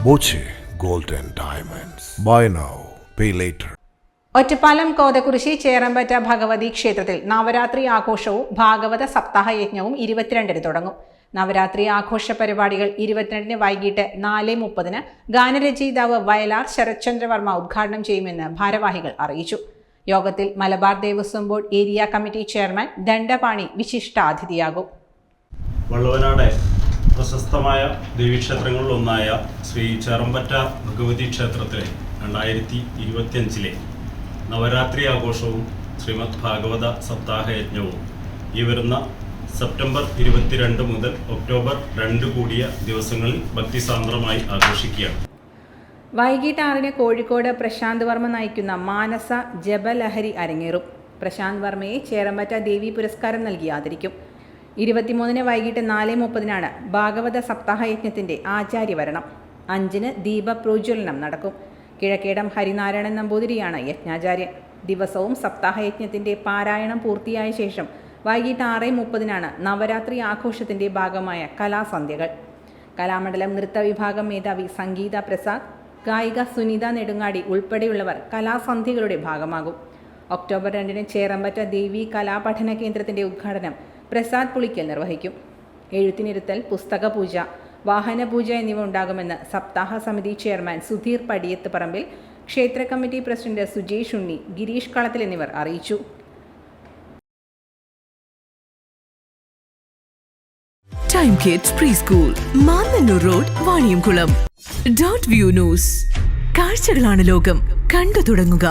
Boche Gold and Diamonds. Buy now, pay later. Ottapalam കോതകുരിശി Cherambatta Bhagavathi ക്ഷേത്രത്തിൽ നവരാത്രി ആഘോഷവും ഭാഗവത സപ്താഹ യജ്ഞവും 22-ന് തുടങ്ങും. നവരാത്രി ആഘോഷ പരിപാടികൾ 22-ന് വൈകിട്ട് 4:30-ന് ഗാനരചയിതാവ് വയലാർ ശരത്ചന്ദ്രവർമ്മ ഉദ്ഘാടനം ചെയ്യുമെന്ന് ഭാരവാഹികൾ അറിയിച്ചു. യോഗത്തിൽ Malabar Devaswom board area committee chairman Dandapani വിശിഷ്ടാതിഥിയാകും. വള്ളുവനാട് പ്രശസ്തമായ ദേവീക്ഷേത്രങ്ങളിലൊന്നായ ശ്രീ ചേറമ്പറ്റ ഭഗവതി ക്ഷേത്രത്തിലെ 2025-ലെ നവരാത്രി ആഘോഷവും ശ്രീമദ് ഭാഗവത സപ്താഹ യജ്ഞവും ഈ വരുന്ന സെപ്റ്റംബർ 22 മുതൽ ഒക്ടോബർ 2 കൂടിയ ദിവസങ്ങളിൽ ഭക്തിസാന്ദ്രമായി ആഘോഷിക്കുകയാണ്. വൈകിട്ട് 6-ന് കോഴിക്കോട് പ്രശാന്ത് വർമ്മ നയിക്കുന്ന മാനസ ജപലഹരി അരങ്ങേറും. പ്രശാന്ത് വർമ്മയെ ചേറമ്പറ്റ ദേവി പുരസ്കാരം നൽകി ആദരിക്കും. 23-ന് വൈകിട്ട് 4:30-നാണ് ഭാഗവത സപ്താഹ യജ്ഞത്തിൻ്റെ ആചാര്യവരണം. 5-ന് ദീപപ്രോജ്വലനം നടക്കും. കിഴക്കേടം ഹരിനാരായണൻ നമ്പൂതിരിയാണ് യജ്ഞാചാര്യൻ. ദിവസവും സപ്താഹയജ്ഞത്തിൻ്റെ പാരായണം പൂർത്തിയായ ശേഷം വൈകിട്ട് 6:30-നാണ് നവരാത്രി ആഘോഷത്തിൻ്റെ ഭാഗമായ കലാസന്ധ്യകൾ. കലാമണ്ഡലം നൃത്തവിഭാഗം മേധാവി സംഗീത പ്രസാദ്, ഗായിക സുനിത നെടുങ്ങാടി ഉൾപ്പെടെയുള്ളവർ കലാസന്ധ്യകളുടെ ഭാഗമാകും. ഒക്ടോബർ 2-ന് ചേറമ്പറ്റ ദേവി കലാപഠന കേന്ദ്രത്തിൻ്റെ ഉദ്ഘാടനം പ്രസാദ് പുളിക്കൽ നിർവഹിക്കും. എഴുത്തിനിരുത്തൽ, പുസ്തകപൂജ, വാഹനപൂജ എന്നിവ ഉണ്ടാകുമെന്ന് സപ്താഹ സമിതി ചെയർമാൻ സുധീർ പടിയത്ത് പറമ്പിൽ, ക്ഷേത്ര കമ്മിറ്റി പ്രസിഡന്റ് സുജേഷ് ഉണ്ണി, ഗിരീഷ് കളത്തിൽ എന്നിവർ അറിയിച്ചു. Time kids pre school, Mannannur road, Vaniyamkulam. .View news. കാഴ്ചകളാണ് ലോകം, കണ്ടു തുടങ്ങുക.